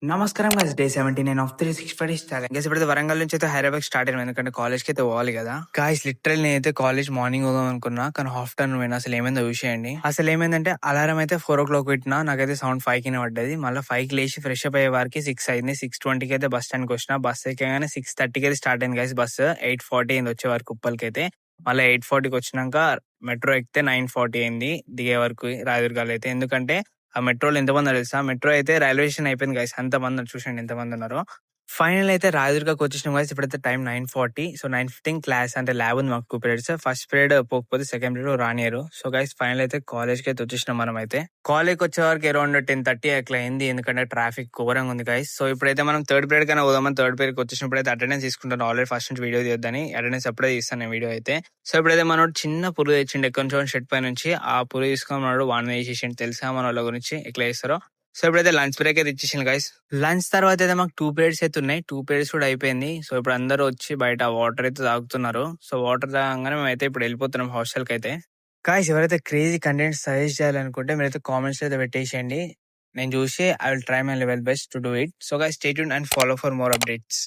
నమస్కారం guys. Day 79 of 365 days challenge. Guys ఇప్పుడైతే వరంగల్ నుంచి అయితే హైదరాబాద్ స్టార్ట్ అయ్యాను, ఎందుకంటే కాలేజ్కి అయితే పోవాలి కదా. గాయస్ లిటరల్ నేనైతే కాలేజ్ మార్నింగ్ పోదాం అనుకున్నా, కానీ ఆఫ్టర్నూన్ పోయినా. అసలు ఏమైందో చూసేయండి. అసలు ఏమైందంటే అలారం అయితే 4 o'clock పెట్టినా, నాకైతే సౌండ్ 5 కి పడ్డది. మళ్ళీ 5 కి లేచి ఫ్రెష్ అప్ అయ్యే వారికి 6 అయింది. 6:20 అయితే బస్ స్టాండ్కి వచ్చిన. బస్ ఎక్కగానే 6:30 అయితే స్టార్ట్ అయింది గైస్. బస్ 8:40 అయింది వచ్చే వరకు ఉప్పల్కి అయితే. మళ్ళీ 8:40కి వచ్చినాక మెట్రో ఎక్కితే 9:40 అయింది దిగే వరకు రాయదుర్గాలో అయితే. ఎందుకంటే ఆ మెట్రోలో ఎంతమంది తెలుసా, మెట్రో అయితే రైల్వే స్టేషన్ అయిపోయింది గైస్. అంతమంది చూసండి ఎంతమంది ఉన్నారో. ఫైనల్ అయితే రాయదుర్గాకి వచ్చేసిన గైస్. ఇప్పుడైతే టైం 9:40. సో 9:15 క్లాస్ అంటే ల్యాబ్ ఉంది మాకు 2 periods. ఫస్ట్ పీరియడ్ పోకపోతే సెకండ్ పీరియడ్ రానియరు. సో గైస్ ఫైనల్ అయితే కాలేజ్ కి అయితే వచ్చేసినాం మనం అయితే. కాలేజ్కి వచ్చే వరకు అరౌండ్ 10:30 అట్లా అయింది, ఎందుకంటే ట్రాఫిక్ ఘోరంగా ఉంది గైస్. సో ఇప్పుడైతే మనం థర్డ్ పీరియడ్ కన్నా పోదామని థర్డ్ పీరియడ్కి వచ్చేసినప్పుడు అయితే అటెండెన్స్ తీసుకుంటాను. ఆల్రెడీ ఫస్ట్ నుంచి వీడియో తీయొద్దని అటెండెన్స్ అప్పుడే తీస్తాను నేను వీడియో అయితే. సో ఇప్పుడైతే మనోడు చిన్న పురుగు తెచ్చిండు ఎక్కడి నుంచో షర్ట్ పై నుంచి. ఆ పురుగు తీసుకొని మనోడు వాడిని వేసేసిండు. తెలుసా మన వాళ్ళ గురించి ఎట్లా చేస్తారో. సో ఇప్పుడైతే లంచ్ బ్రేక్ అయితే ఇచ్చేసింది గైస్. లంచ్ తర్వాత అయితే మాకు 2 periods అయితే ఉన్నాయి. 2 periods కూడా అయిపోయింది. సో ఇప్పుడు అందరూ వచ్చి బయట వాటర్ అయితే తాగుతున్నారు. సో వాటర్ తాగంగానే మేమైతే ఇప్పుడు వెళ్ళిపోతున్నాం హాస్టల్ కి అయితే. గాయ్స్ ఎవరైతే క్రేజీ కంటెంట్ సజెస్ట్ చేయాలనుకుంటే మీరైతే కామెంట్స్ అయితే పెట్టేసేయండి. నేను చూసి I will try my level best to do it. So guys stay tuned and follow for more updates.